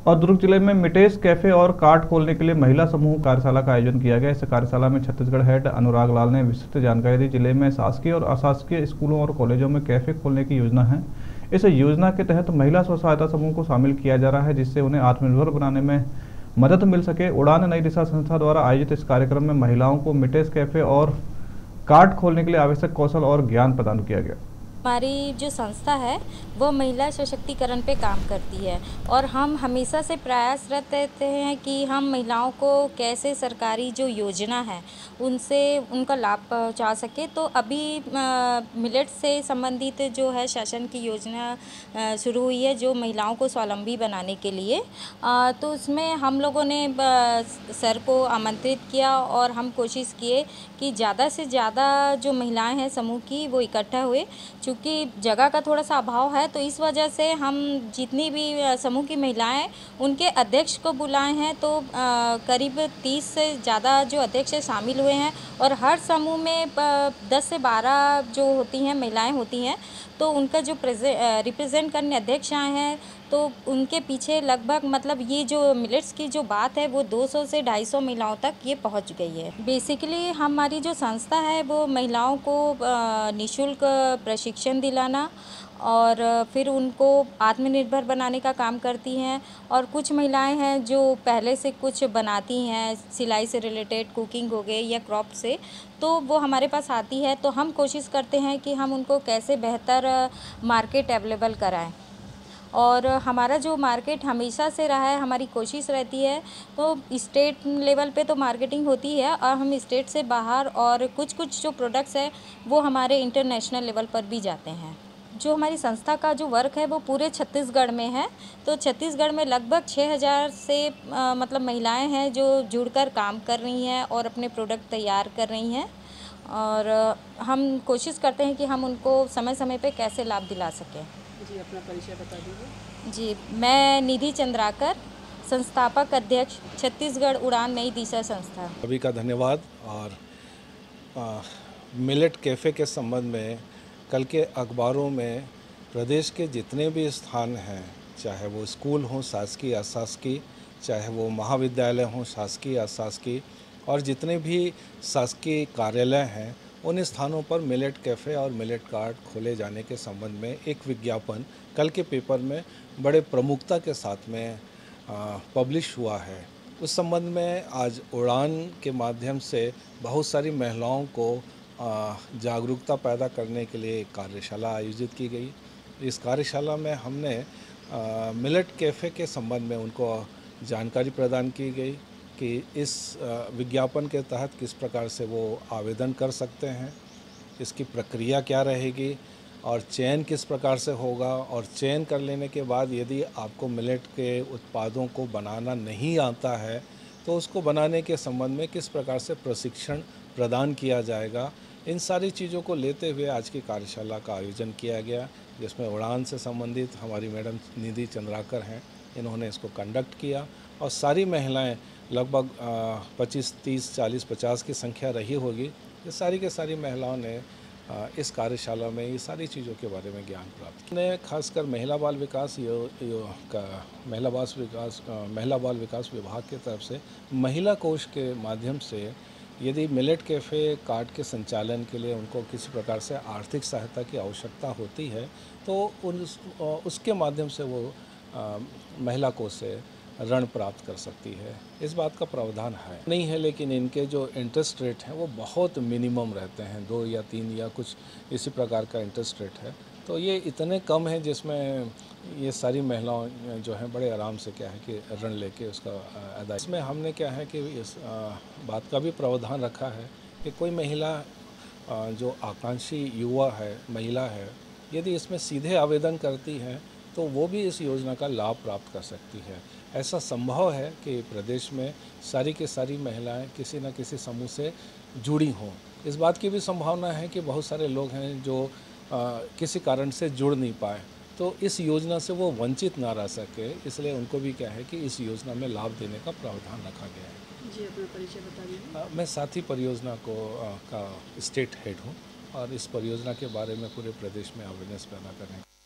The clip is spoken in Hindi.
और दुर्ग जिले में मिटेस कैफे और कार्ट खोलने के लिए महिला समूह कार्यशाला का आयोजन किया गया। इस कार्यशाला में छत्तीसगढ़ हेड अनुराग लाल ने विस्तृत जानकारी दी। जिले में शासकीय और अशासकीय स्कूलों और कॉलेजों में कैफे खोलने की योजना है। इस योजना के तहत महिला स्व सहायता समूह को शामिल किया जा रहा है, जिससे उन्हें आत्मनिर्भर बनाने में मदद मिल सके। उड़ान नई दिशा संस्था द्वारा आयोजित इस कार्यक्रम में महिलाओं को मिटेस कैफे और कार्ट खोलने के लिए आवश्यक कौशल और ज्ञान प्रदान किया गया। हमारी जो संस्था है वो महिला सशक्तिकरण पे काम करती है और हम हमेशा से प्रयासरत रहते हैं कि हम महिलाओं को कैसे सरकारी जो योजना है उनसे उनका लाभ पहुंचा सके। तो अभी मिलेट से संबंधित जो है शासन की योजना शुरू हुई है जो महिलाओं को स्वावलंबी बनाने के लिए। तो उसमें हम लोगों ने सर को आमंत्रित किया और हम कोशिश किए कि ज़्यादा से ज़्यादा जो महिलाएं हैं समूह की वो इकट्ठा हुए। क्योंकि जगह का थोड़ा सा अभाव है तो इस वजह से हम जितनी भी समूह की महिलाएं उनके अध्यक्ष को बुलाए हैं। तो करीब 30 से ज़्यादा जो अध्यक्ष शामिल हुए हैं और हर समूह में 10 से 12 जो होती हैं महिलाएं होती हैं। तो उनका जो रिप्रेजेंट करने अध्यक्ष आए हैं तो उनके पीछे लगभग मतलब ये जो मिलेट्स की जो बात है वो 200 से 250 महिलाओं तक ये पहुंच गई है। बेसिकली हमारी जो संस्था है वो महिलाओं को निःशुल्क प्रशिक्षण दिलाना और फिर उनको आत्मनिर्भर बनाने का काम करती हैं। और कुछ महिलाएं हैं जो पहले से कुछ बनाती हैं, सिलाई से रिलेटेड, कुकिंग हो गए या क्रॉप से, तो वो हमारे पास आती है। तो हम कोशिश करते हैं कि हम उनको कैसे बेहतर मार्केट अवेलेबल कराएं। और हमारा जो मार्केट हमेशा से रहा है, हमारी कोशिश रहती है तो स्टेट लेवल पे तो मार्केटिंग होती है और हम स्टेट से बाहर और कुछ कुछ जो प्रोडक्ट्स हैं वो हमारे इंटरनेशनल लेवल पर भी जाते हैं। जो हमारी संस्था का जो वर्क है वो पूरे छत्तीसगढ़ में है। तो छत्तीसगढ़ में लगभग 6000 से मतलब महिलाएं हैं जो जुड़कर काम कर रही हैं और अपने प्रोडक्ट तैयार कर रही हैं। और हम कोशिश करते हैं कि हम उनको समय समय पे कैसे लाभ दिला सकें। जी, अपना परिचय बता दीजिए। जी, मैं निधि चंद्राकर, संस्थापक अध्यक्ष, छत्तीसगढ़ उड़ान नई दिशा संस्था। सभी का धन्यवाद। और मिलेट कैफ़े के संबंध में कल के अखबारों में प्रदेश के जितने भी स्थान हैं, चाहे वो स्कूल हों शासकीय अशासकीय, चाहे वो महाविद्यालय हों शासकीय अशासकीय, और जितने भी शासकीय कार्यालय हैं उन स्थानों पर मिलेट कैफ़े और मिलेट कार्ट खोले जाने के संबंध में एक विज्ञापन कल के पेपर में बड़े प्रमुखता के साथ में पब्लिश हुआ है। उस संबंध में आज उड़ान के माध्यम से बहुत सारी महिलाओं को जागरूकता पैदा करने के लिए एक कार्यशाला आयोजित की गई। इस कार्यशाला में हमने मिलेट कैफ़े के संबंध में उनको जानकारी प्रदान की गई कि इस विज्ञापन के तहत किस प्रकार से वो आवेदन कर सकते हैं, इसकी प्रक्रिया क्या रहेगी और चयन किस प्रकार से होगा, और चयन कर लेने के बाद यदि आपको मिलेट के उत्पादों को बनाना नहीं आता है तो उसको बनाने के संबंध में किस प्रकार से प्रशिक्षण प्रदान किया जाएगा। इन सारी चीज़ों को लेते हुए आज की कार्यशाला का आयोजन किया गया, जिसमें उड़ान से संबंधित हमारी मैडम निधि चंद्राकर हैं, इन्होंने इसको कंडक्ट किया। और सारी महिलाएं लगभग 25, 30, 40, 50 की संख्या रही होगी। ये सारी के सारी महिलाओं ने इस कार्यशाला में ये सारी चीज़ों के बारे में ज्ञान प्राप्त किया। ने खासकर महिला बाल विकास महिला बाल विकास विभाग की तरफ से महिला कोष के माध्यम से यदि मिलेट कैफ़े कार्ट के संचालन के लिए उनको किसी प्रकार से आर्थिक सहायता की आवश्यकता होती है तो उसके माध्यम से वो महिला कोष से ऋण प्राप्त कर सकती है। इस बात का प्रावधान है नहीं है, लेकिन इनके जो इंटरेस्ट रेट हैं वो बहुत मिनिमम रहते हैं, 2 या 3 या कुछ इसी प्रकार का इंटरेस्ट रेट है। तो ये इतने कम है जिसमें ये सारी महिलाएं जो हैं बड़े आराम से क्या है कि ऋण लेके उसका अदा। इसमें हमने क्या है कि इस बात का भी प्रावधान रखा है कि कोई महिला जो आकांक्षी युवा है, महिला है, यदि इसमें सीधे आवेदन करती हैं तो वो भी इस योजना का लाभ प्राप्त कर सकती है। ऐसा संभव है कि प्रदेश में सारी की सारी महिलाएं किसी न किसी समूह से जुड़ी हों। इस बात की भी संभावना है कि बहुत सारे लोग हैं जो किसी कारण से जुड़ नहीं पाए, तो इस योजना से वो वंचित ना रह सके, इसलिए उनको भी क्या है कि इस योजना में लाभ देने का प्रावधान रखा गया है। जी, अपना परिचय बता दीजिए। मैं साथी परियोजना का स्टेट हेड हूँ और इस परियोजना के बारे में पूरे प्रदेश में अवेयरनेस पैदा करने